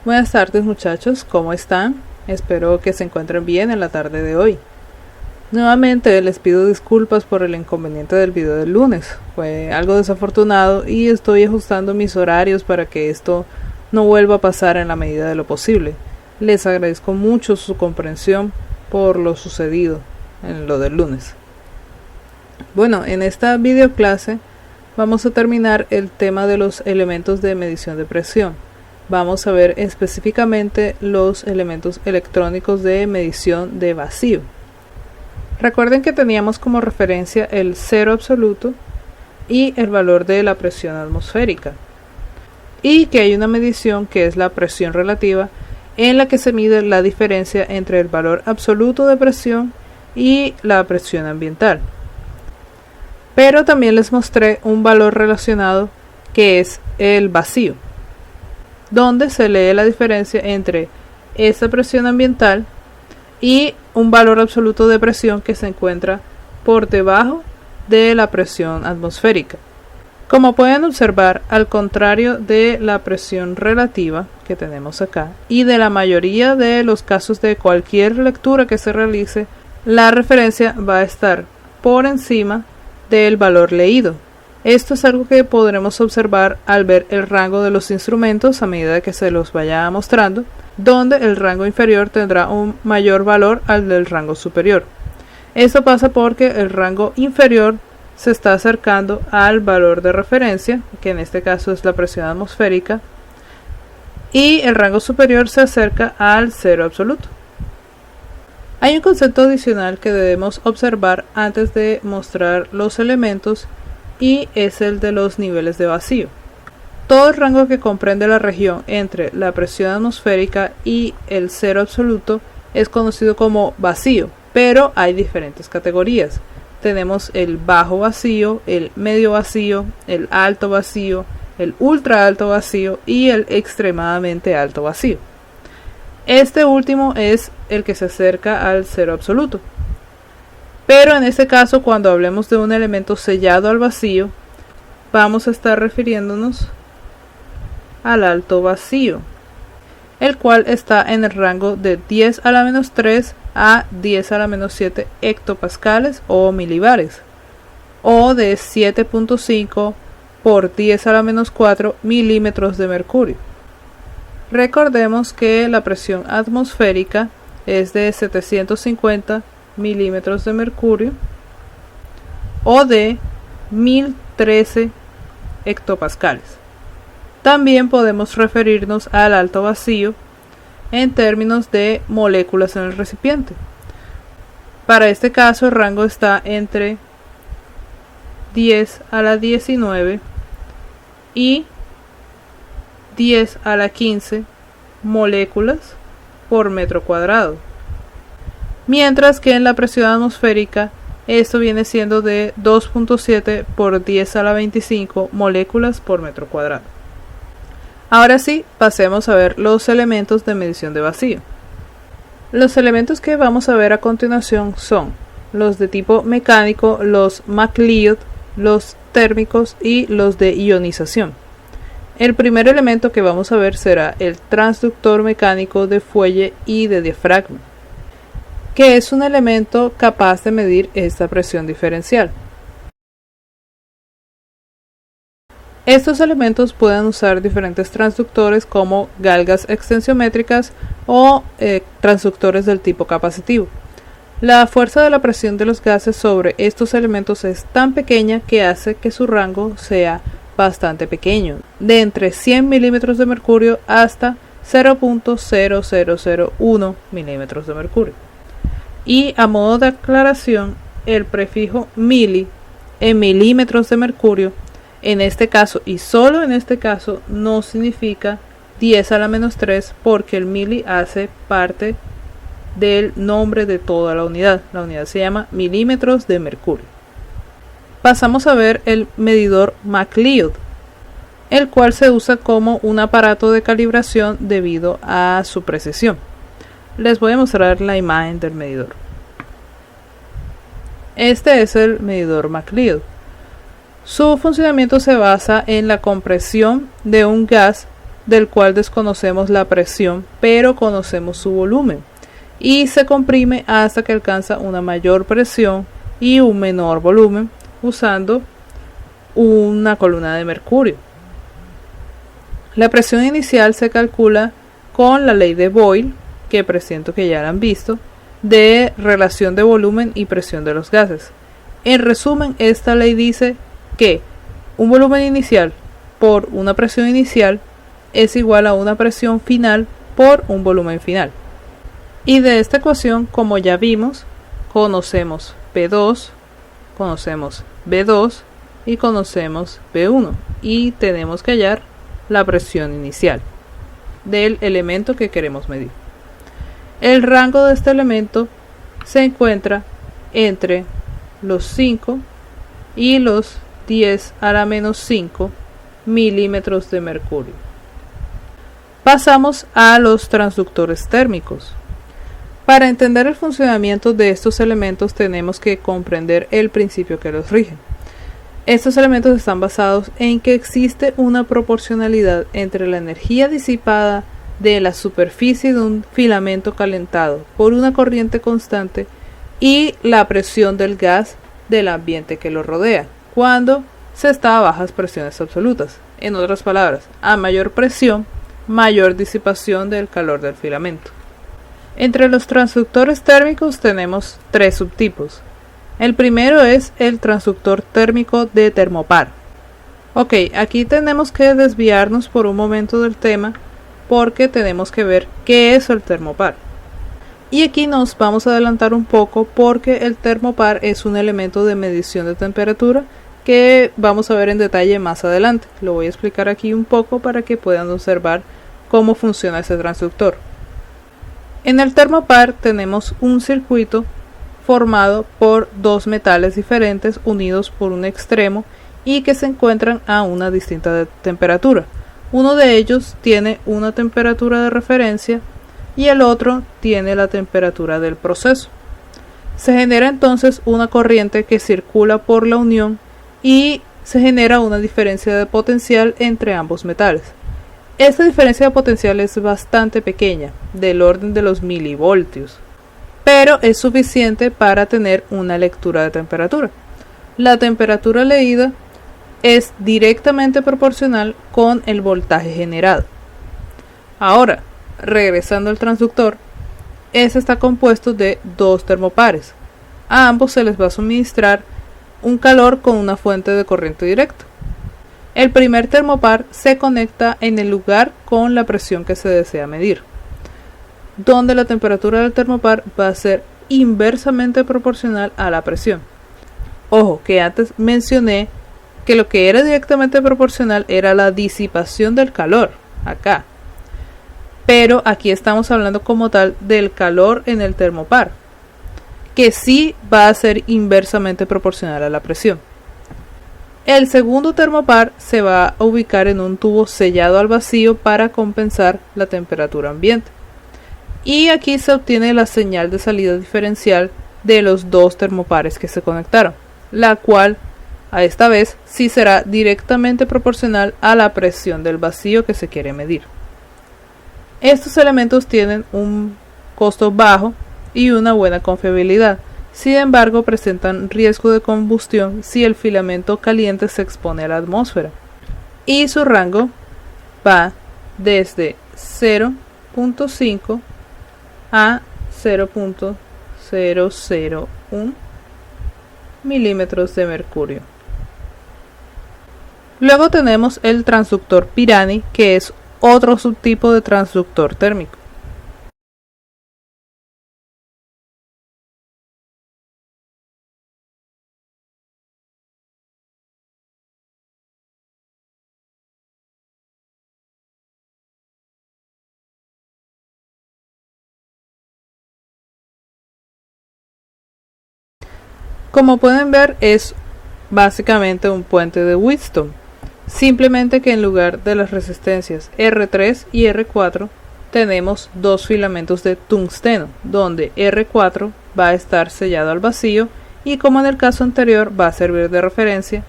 Buenas tardes muchachos, ¿cómo están? Espero que se encuentren bien en la tarde de hoy. Nuevamente les pido disculpas por el inconveniente del video del lunes. Fue algo desafortunado y estoy ajustando mis horarios para que esto no vuelva a pasar en la medida de lo posible. Les agradezco mucho su comprensión por lo sucedido en lo del lunes. Bueno, en esta videoclase vamos a terminar el tema de los elementos de medición de presión. Vamos a ver específicamente los elementos electrónicos de medición de vacío. Recuerden que teníamos como referencia el cero absoluto y el valor de la presión atmosférica. Y que hay una medición que es la presión relativa, en la que se mide la diferencia entre el valor absoluto de presión y la presión ambiental. Pero también les mostré un valor relacionado que es el vacío, donde se lee la diferencia entre esa presión ambiental y un valor absoluto de presión que se encuentra por debajo de la presión atmosférica. Como pueden observar, al contrario de la presión relativa que tenemos acá y de la mayoría de los casos de cualquier lectura que se realice, la referencia va a estar por encima del valor leído. Esto es algo que podremos observar al ver el rango de los instrumentos a medida que se los vaya mostrando, donde el rango inferior tendrá un mayor valor al del rango superior. Esto pasa porque el rango inferior se está acercando al valor de referencia, que en este caso es la presión atmosférica, y el rango superior se acerca al cero absoluto. Hay un concepto adicional que debemos observar antes de mostrar los elementos, y es el de los niveles de vacío. Todo el rango que comprende la región entre la presión atmosférica y el cero absoluto es conocido como vacío, pero hay diferentes categorías. Tenemos el bajo vacío, el medio vacío, el alto vacío, el ultra alto vacío y el extremadamente alto vacío. Este último es el que se acerca al cero absoluto. Pero en este caso, cuando hablemos de un elemento sellado al vacío, vamos a estar refiriéndonos al alto vacío, el cual está en el rango de 10 a la menos 3 a 10 a la menos 7 hectopascales o milibares, o de 7.5 por 10 a la menos 4 milímetros de mercurio. Recordemos que la presión atmosférica es de 750 milímetros de mercurio o de 1013 hectopascales. También podemos referirnos al alto vacío en términos de moléculas en el recipiente. Para este caso el rango está entre 10 a la 19 y 10 a la 15 moléculas por metro cuadrado. Mientras que en la presión atmosférica esto viene siendo de 2.7 por 10 a la 25 moléculas por metro cuadrado. Ahora sí, pasemos a ver los elementos de medición de vacío. Los elementos que vamos a ver a continuación son los de tipo mecánico, los MacLeod, los térmicos y los de ionización. El primer elemento que vamos a ver será el transductor mecánico de fuelle y de diafragma, que es un elemento capaz de medir esta presión diferencial. Estos elementos pueden usar diferentes transductores como galgas extensiométricas o transductores del tipo capacitivo. La fuerza de la presión de los gases sobre estos elementos es tan pequeña que hace que su rango sea bastante pequeño, de entre 100 milímetros de mercurio hasta 0.0001 milímetros de mercurio. Y a modo de aclaración, el prefijo mili en milímetros de mercurio, en este caso y solo en este caso, no significa 10 a la menos 3 porque el mili hace parte del nombre de toda la unidad. La unidad se llama milímetros de mercurio. Pasamos a ver el medidor MacLeod, el cual se usa como un aparato de calibración debido a su precisión. Les voy a mostrar la imagen del medidor. Este es el medidor MacLeod. Su funcionamiento se basa en la compresión de un gas del cual desconocemos la presión, pero conocemos su volumen, y se comprime hasta que alcanza una mayor presión y un menor volumen usando una columna de mercurio. La presión inicial se calcula con la ley de Boyle, que presiento que ya la han visto, de relación de volumen y presión de los gases. En resumen, esta ley dice que un volumen inicial por una presión inicial es igual a una presión final por un volumen final. Y de esta ecuación, como ya vimos, conocemos P2, conocemos B2 y conocemos B1, y tenemos que hallar la presión inicial del elemento que queremos medir. El rango de este elemento se encuentra entre los 5 y los 10 a la menos 5 milímetros de mercurio. Pasamos a los transductores térmicos. Para entender el funcionamiento de estos elementos tenemos que comprender el principio que los rige. Estos elementos están basados en que existe una proporcionalidad entre la energía disipada de la superficie de un filamento calentado por una corriente constante y la presión del gas del ambiente que lo rodea, cuando se está a bajas presiones absolutas. En otras palabras, a mayor presión, mayor disipación del calor del filamento. Entre los transductores térmicos tenemos tres subtipos. El primero es el transductor térmico de termopar. Ok, aquí tenemos que desviarnos por un momento del tema porque tenemos que ver qué es el termopar. Y aquí nos vamos a adelantar un poco porque el termopar es un elemento de medición de temperatura que vamos a ver en detalle más adelante. Lo voy a explicar aquí un poco para que puedan observar cómo funciona ese transductor. En el termopar tenemos un circuito formado por dos metales diferentes unidos por un extremo y que se encuentran a una distinta temperatura. Uno de ellos tiene una temperatura de referencia y el otro tiene la temperatura del proceso. Se genera entonces una corriente que circula por la unión y se genera una diferencia de potencial entre ambos metales. Esta diferencia de potencial es bastante pequeña, del orden de los milivoltios, pero es suficiente para tener una lectura de temperatura. La temperatura leída es directamente proporcional con el voltaje generado. Ahora, regresando al transductor, este está compuesto de dos termopares. A ambos se les va a suministrar un calor con una fuente de corriente directa. El primer termopar se conecta en el lugar con la presión que se desea medir, donde la temperatura del termopar va a ser inversamente proporcional a la presión. Ojo, que antes mencioné que lo que era directamente proporcional era la disipación del calor, acá. Pero aquí estamos hablando como tal del calor en el termopar, que sí va a ser inversamente proporcional a la presión. El segundo termopar se va a ubicar en un tubo sellado al vacío para compensar la temperatura ambiente. Y aquí se obtiene la señal de salida diferencial de los dos termopares que se conectaron, la cual a esta vez sí será directamente proporcional a la presión del vacío que se quiere medir. Estos elementos tienen un costo bajo y una buena confiabilidad. Sin embargo, presentan riesgo de combustión si el filamento caliente se expone a la atmósfera. Y su rango va desde 0.5 a 0.001 milímetros de mercurio. Luego tenemos el transductor Pirani, que es otro subtipo de transductor térmico. Como pueden ver, es básicamente un puente de Wheatstone, simplemente que en lugar de las resistencias R3 y R4 tenemos dos filamentos de tungsteno, donde R4 va a estar sellado al vacío y, como en el caso anterior, va a servir de referencia,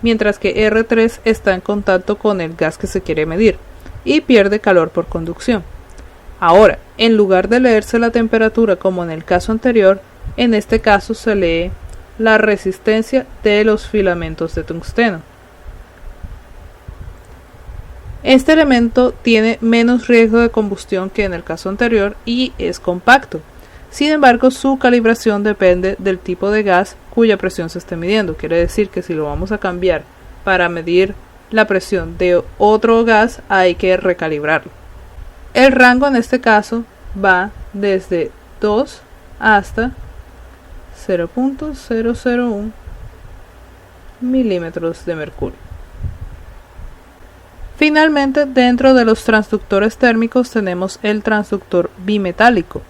mientras que R3 está en contacto con el gas que se quiere medir. y pierde calor por conducción. Ahora, en lugar de leerse la temperatura como en el caso anterior, en este caso se lee la resistencia de los filamentos de tungsteno. Este elemento tiene menos riesgo de combustión que en el caso anterior y es compacto. Sin embargo, su calibración depende del tipo de gas cuya presión se esté midiendo. Quiere decir que si lo vamos a cambiar para medir la presión de otro gas, hay que recalibrarlo. El rango en este caso va desde 2 hasta 0.001 milímetros de mercurio. Finalmente, dentro de los transductores térmicos tenemos el transductor bimetálico.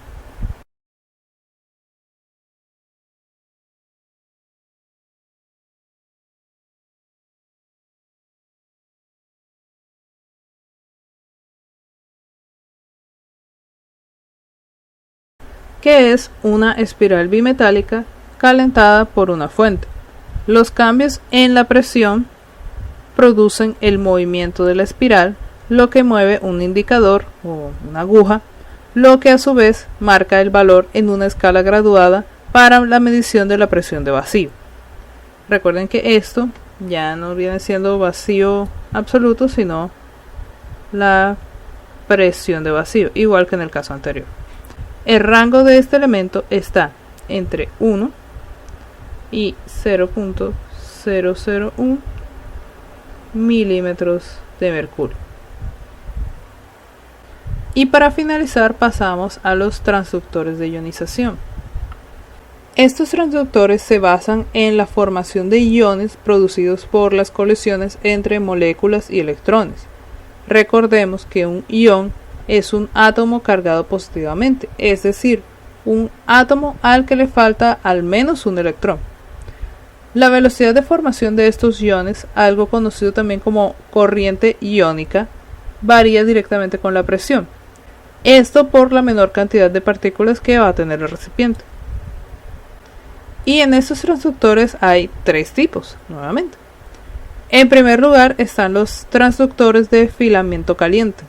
Que es una espiral bimetálica calentada por una fuente. Los cambios en la presión producen el movimiento de la espiral, lo que mueve un indicador o una aguja, lo que a su vez marca el valor en una escala graduada para la medición de la presión de vacío. Recuerden que esto ya no viene siendo vacío absoluto, sino la presión de vacío, igual que en el caso anterior. El rango de este elemento está entre 1 y 0.001 milímetros de mercurio. Y para finalizar pasamos a los transductores de ionización. Estos transductores se basan en la formación de iones producidos por las colisiones entre moléculas y electrones. Recordemos que un ion es un átomo cargado positivamente, es decir, un átomo al que le falta al menos un electrón. La velocidad de formación de estos iones, algo conocido también como corriente iónica, varía directamente con la presión. Esto por la menor cantidad de partículas que va a tener el recipiente. Y en estos transductores hay tres tipos, nuevamente. En primer lugar están los transductores de filamento caliente,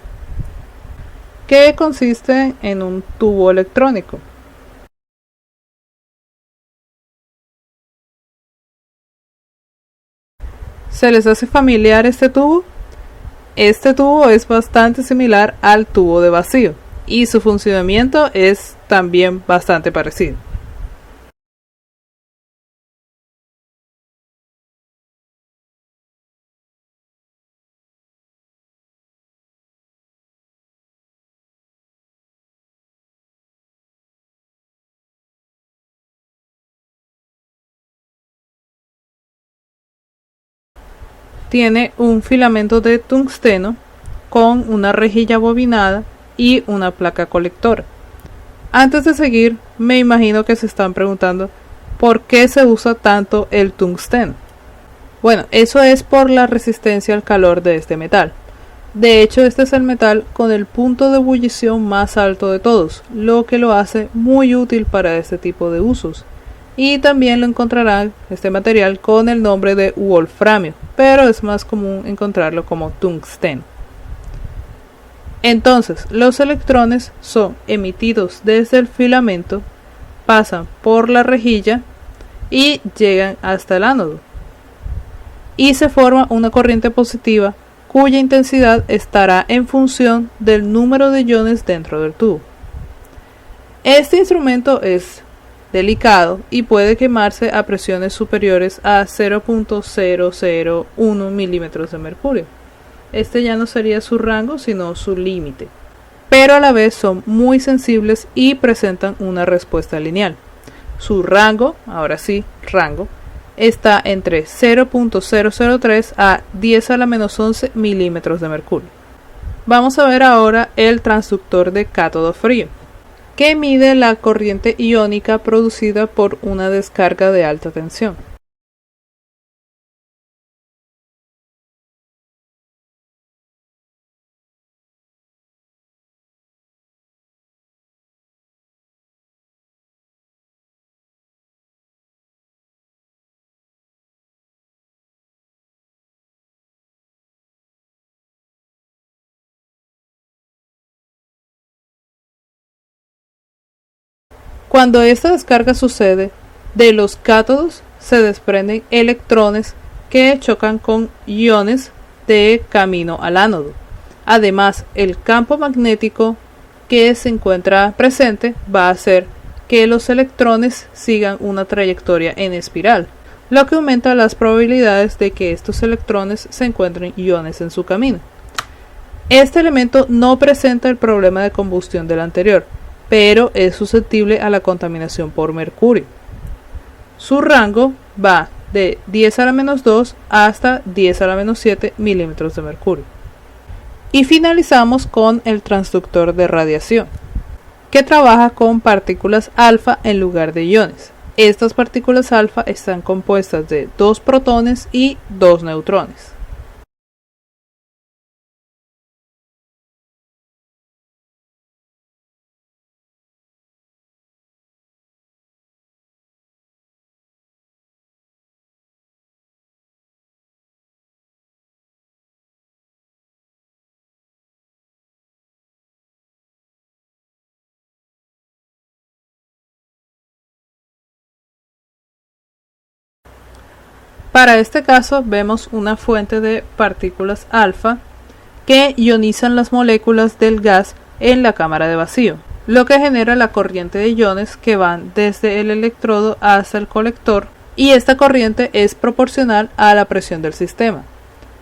que consisten en un tubo electrónico. ¿Se les hace familiar este tubo? Este tubo es bastante similar al tubo de vacío y su funcionamiento es también bastante parecido. Tiene un filamento de tungsteno con una rejilla bobinada y una placa colectora. Antes de seguir, me imagino que se están preguntando ¿por qué se usa tanto el tungsteno? Bueno, eso es por la resistencia al calor de este metal. De hecho, este es el metal con el punto de ebullición más alto de todos, lo que lo hace muy útil para este tipo de usos. Y también lo encontrarán este material con el nombre de wolframio, pero es más común encontrarlo como tungsteno. Entonces, los electrones son emitidos desde el filamento, pasan por la rejilla y llegan hasta el ánodo. Y se forma una corriente positiva cuya intensidad estará en función del número de iones dentro del tubo. Este instrumento es delicado y puede quemarse a presiones superiores a 0.001 milímetros de mercurio. Este ya no sería su rango, sino su límite. Pero a la vez son muy sensibles y presentan una respuesta lineal. Su rango, ahora sí, rango, está entre 0.003 a 10 a la menos 11 milímetros de mercurio. Vamos a ver ahora el transductor de cátodo frío, que mide la corriente iónica producida por una descarga de alta tensión. Cuando esta descarga sucede, de los cátodos se desprenden electrones que chocan con iones de camino al ánodo. Además, el campo magnético que se encuentra presente va a hacer que los electrones sigan una trayectoria en espiral, lo que aumenta las probabilidades de que estos electrones se encuentren iones en su camino. Este elemento no presenta el problema de combustión del anterior, pero es susceptible a la contaminación por mercurio. Su rango va de 10 a la menos 2 hasta 10 a la menos 7 milímetros de mercurio. Y finalizamos con el transductor de radiación, que trabaja con partículas alfa en lugar de iones. Estas partículas alfa están compuestas de 2 protones y 2 neutrones. Para este caso vemos una fuente de partículas alfa que ionizan las moléculas del gas en la cámara de vacío, lo que genera la corriente de iones que van desde el electrodo hasta el colector, y esta corriente es proporcional a la presión del sistema.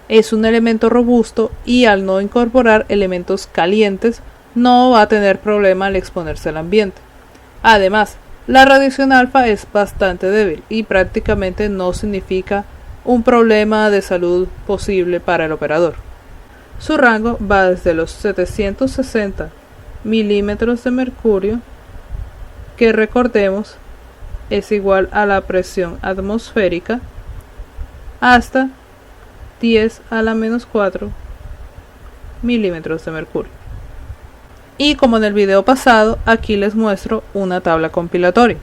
Es un elemento robusto y al no incorporar elementos calientes no va a tener problema al exponerse al ambiente. Además, la radiación alfa es bastante débil y prácticamente no significa un problema de salud posible para el operador. Su rango va desde los 760 milímetros de mercurio, que recordemos es igual a la presión atmosférica, hasta 10 a la menos 4 milímetros de mercurio. Y como en el video pasado, aquí les muestro una tabla compilatoria.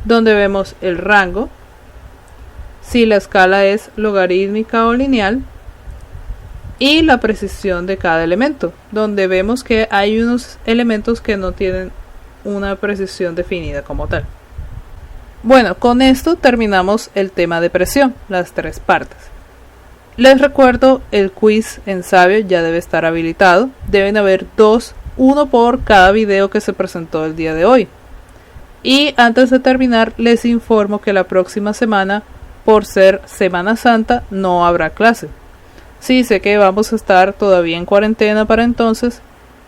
Donde vemos el rango, si la escala es logarítmica o lineal, y la precisión de cada elemento, donde vemos que hay unos elementos que no tienen una precisión definida como tal. Bueno, con esto terminamos el tema de presión, las 3 partes. Les recuerdo, el quiz en Sabio ya debe estar habilitado. Deben haber 2, uno por cada video que se presentó el día de hoy. Y antes de terminar, les informo que la próxima semana, por ser Semana Santa, no habrá clase. Sí, sé que vamos a estar todavía en cuarentena para entonces,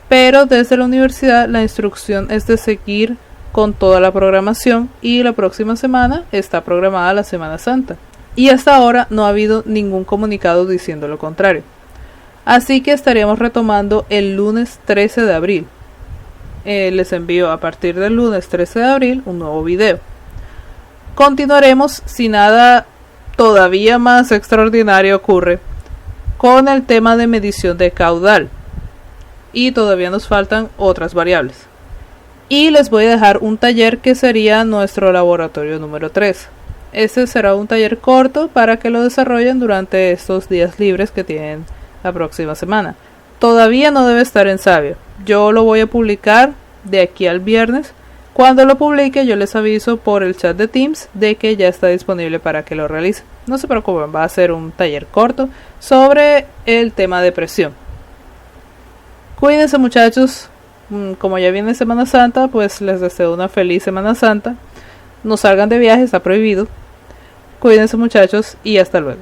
pero desde la universidad la instrucción es de seguir con toda la programación y la próxima semana está programada la Semana Santa. Y hasta ahora no ha habido ningún comunicado diciendo lo contrario. Así que estaríamos retomando el lunes 13 de abril. Les envío a partir del lunes 13 de abril un nuevo video. Continuaremos, si nada todavía más extraordinario ocurre, con el tema de medición de caudal. Y todavía nos faltan otras variables. Y les voy a dejar un taller que sería nuestro laboratorio número 3. Este será un taller corto para que lo desarrollen durante estos días libres que tienen la próxima semana. Todavía no debe estar en Sabio. Yo lo voy a publicar de aquí al viernes. Cuando lo publique yo les aviso por el chat de Teams de que ya está disponible para que lo realicen. No se preocupen, va a ser un taller corto sobre el tema de presión. Cuídense, muchachos. Como ya viene Semana Santa, pues les deseo una feliz Semana Santa. No salgan de viaje, está prohibido. Cuídense, muchachos, y hasta luego.